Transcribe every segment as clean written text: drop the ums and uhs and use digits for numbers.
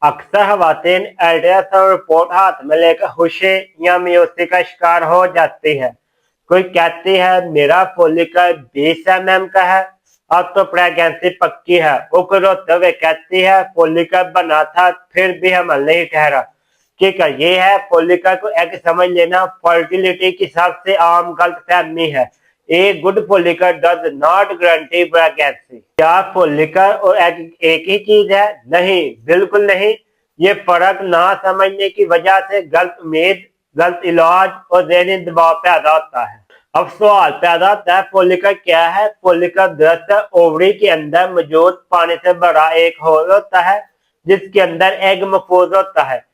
अक्सर खवातीन ultrasound report हाथ में लेकर होशे या मायूसी का शिकार हो जाती है। कोई कहती है मेरा फॉलिकल 20 mm का है, अब तो प्रेगनेंसी पक्की है। वो कोई रोते हुए कहती है फॉलिकल बना था फिर भी हमल नहीं ठहरा। ठीक है, ये है फॉलिकल को एग समझ लेना फर्टिलिटी की सबसे आम गलतफहमी है। A good follicle does not guarantee pregnancy. क्या फॉलिकल और एग एक ही चीज है? नहीं, बिल्कुल नहीं। ये फर्क ना समझने की वजह से गलत उम्मीद, गलत इलाज और ज़हनी दबाव पैदा होता है। अब सवाल पैदा होता है फॉलिकल क्या है? फॉलिकल दरअसल ओवरी के अंदर मौजूद पानी से भरा एक होल होता है जिसके अंदर एग महफूज होता है।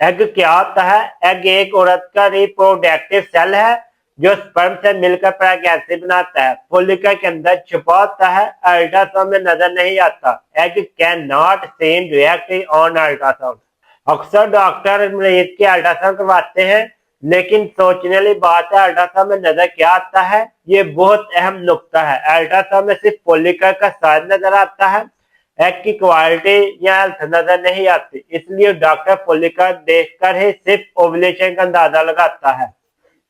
एग क्या होता है? एग एक औरत का रिप्रोडक्टिव सेल है जो स्पर्म से मिलकर प्रेगनेंसी बनाता है। फॉलिकल के अंदर छुपा होता है, अल्ट्रासाउंड में नजर नहीं आता। Egg can not seen directly on ultrasound. अक्सर डॉक्टर मरीज के अल्ट्रासाउंड करवाते हैं, लेकिन सोचने वाली बात है अल्ट्रासाउंड में नजर क्या आता है। ये बहुत अहम नुक्ता है। अल्ट्रासाउंड में सिर्फ फॉलिकल का साइज नजर आता है, एग की क्वालिटी या हेल्थ नजर नहीं आती। इसलिए डॉक्टर फॉलिकल देखकर ही सिर्फ ओवुलेशन का अंदाजा लगाता है,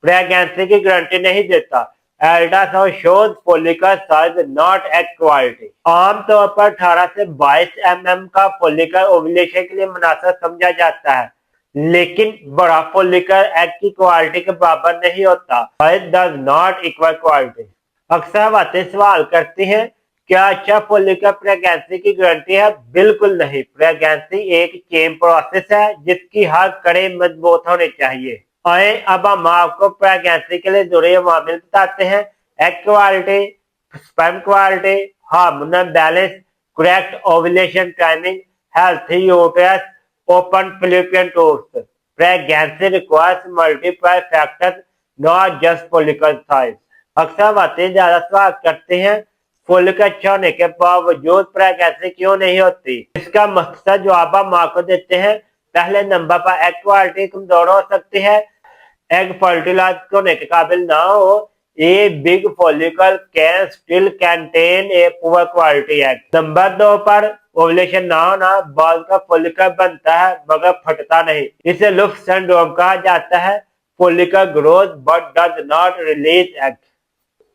प्रेगनेंसी की गारंटी नहीं देता। Ultrasound shows follicle size not egg quality. आमतौर पर 18 से 22 mm का फॉलिकल ओवुलेशन के लिए मुनासिब समझा जाता है, लेकिन बड़ा फॉलिकल एग की क्वालिटी के बराबर नहीं होता। Size does not equal quality. अक्सर बातें सवाल करती हैं क्या अच्छा फॉलिकल प्रेगनेंसी की गारंटी है? बिल्कुल नहीं। प्रेगनेंसी एक चेन प्रोसेस है जिसकी हर कड़ी मजबूत होनी चाहिए। आए अब हम आपको प्रेगनेंसी के लिए जरूरी अवामिल बताते हैं। Egg quality, sperm quality, hormonal balance, correct ovulation timing, healthy uterus, open fallopian tubes. Pregnancy requires multiple factors, not just follicle size. अक्सर बातें ज्यादा सवाल करते हैं फॉलिकल अच्छा होने के बावजूद प्रेगनेंसी क्यों नहीं होती? इसका मकसद जवाब हम आपको देते हैं। पहले नंबर पर एग क्वालिटी कमजोर हो सकती है, एग फर्टिलाइज होने के काबिल ना हो। A big follicle can still contain a poor quality egg. Number 2 पर ओवुलेशन ना होना, बाल का फॉलिकल बनता है मगर फटता नहीं, इसे लुफ्ट सिंड्रोम कहा जाता है। Follicle growth but does not release egg.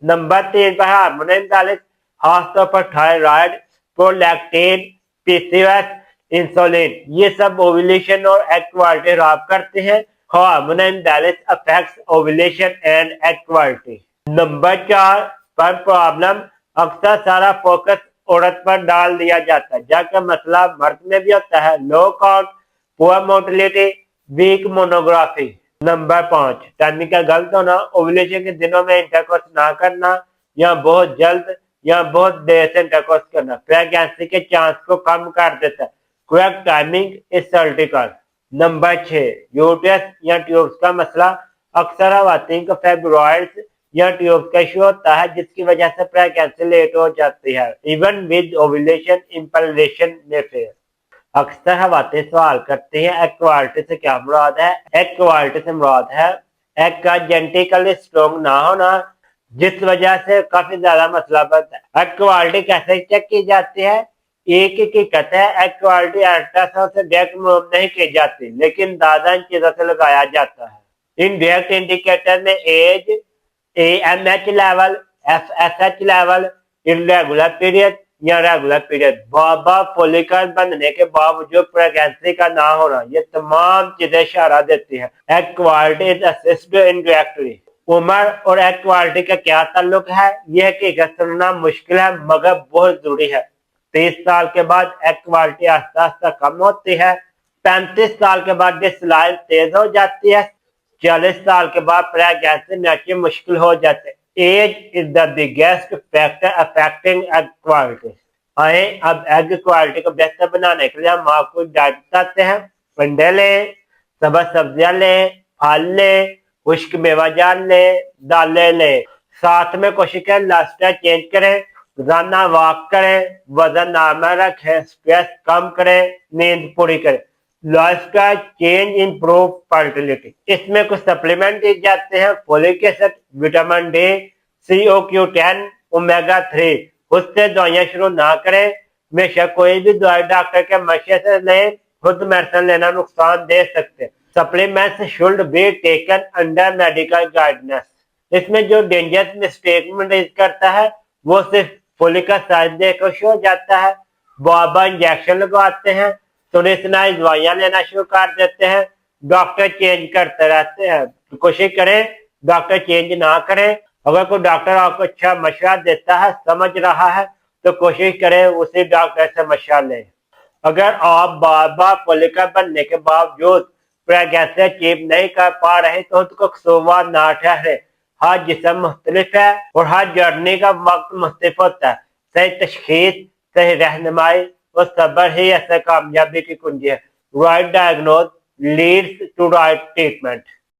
Number 3 पर हार्मोनल इम्बैलेंस, खासतौर पर थायराइड, प्रोलैक्टिन, पीसीओएस, इंसुलिन, ये सब ओवुलेशन और एग क्वालिटी खराब करते हैं। Hormonal imbalance affects ovulation and egg quality. Number 4 पर प्रॉब्लम, अक्सर सारा फोकस औरत पर डाल दिया जाता है जबकि मसला मर्द में भी होता है। Low count, poor motility, weak monography. Number 5 timing का गलत होना, ओवुलेशन के दिनों में इंटरकोर्स ना करना या बहुत जल्द या बहुत देर से इंटरकोर्स करना प्रेगनेंसी के चांस को कम कर देता है। Correct timing is critical. Number 6 uterus या ट्यूब्स का मसला, अक्सर खवातीन को फाइब्रॉइड्स या ट्यूब्स का इशू होता है जिसकी वजह से प्रेगनेंसी लेट हो जाती है। इवन विद ओवुलेशन इम्पैलेशन में फेल। अक्सर खवातीन सवाल करते हैं एग क्वालिटी से क्या मुराद है? एग क्वालिटी से मुराद है एग का जेनेटिकली स्ट्रॉन्ग ना होना, जिस वजह से काफी ज्यादा मसला बनता है। एग क्वालिटी कैसे चेक की जाती है? एक ही कहते हैं एग क्वालिटी अल्ट्रासाउंड से डायरेक्ट नहीं की जाती, लेकिन दादा इन चीजों से लगाया जाता है। इन डायरेक्ट इंडिकेटर में age, AMH level, FSH level, irregular period या रेगुलर पीरियड, बाबा फॉलिकल बनने के बावजूद प्रेगनेंसी का ना होना, ये तमाम चीजें इशारा देती है egg quality is assessed indirectly. उम्र और एग क्वालिटी का क्या ताल्लुक है? यह हकीकत सुनना मुश्किल है मगर बहुत जरूरी है। 30 साल के बाद एग क्वालिटी आस्ता आस्ता कम होती है। 35 साल के बाद डिस्लाइन तेज हो जाती है। 40 साल के बाद प्रेगनेंसी में मुश्किल हो जाते हैं। Age is the biggest factor affecting egg quality. आए अब एग क्वालिटी को बेहतर बनाने के लिए हम आपको डाइट बताते हैं। अंडे लें, सब्ज सब्जियां लें, फल लें, खुश्क मेवाजात लें, दालें लें। साथ में कोशिश करें लाइफस्टाइल चेंज करें, रोजाना वॉक करें, वजन नॉर्मल रखें, स्ट्रेस कम करें, नींद पूरी करें। Lifestyle change improve fertility. इसमें कुछ सप्लीमेंट दिए जाते हैं, folic acid, vitamin D, CoQ10, omega 3। उससे दवाइयां शुरू ना करें, हमेशा कोई भी दवाई डॉक्टर के मशवरे से लें खुद मेडिसिन लेना नुकसान दे सकते हैं। Supplements should be taken under medical guidance. इसमें जो डेंजरस मिस्टेक मरीज करता है वो सिर्फ फोलिक एसिड देकर खुश हो जाता है, बार बार इंजेक्शन लगवाते हैं, थोड़ी सुनाई दवाइयां लेना शुरू कर देते हैं, डॉक्टर चेंज करते रहते हैं। तो कोशिश करें डॉक्टर चेंज ना करें। अगर कोई डॉक्टर आपको अच्छा मशवरा देता है, समझ रहा है, तो कोशिश करें उसी डॉक्टर से मशवरा लें। अगर आप बार बार फोलिकल बनने के बावजूद प्रेगनेंसी अचीव नहीं कर पा रहे तो उसको कसूरवार ना ठहरे। हर जिस्म मुख्तलिफ है और हर जर्नी का वक्त मुख्तलिफ होता है। सही तशखीस, सही रहनुमाई और सब्र ही ऐसे कामयाबी की कुंजी है। Right diagnose leads to right treatment.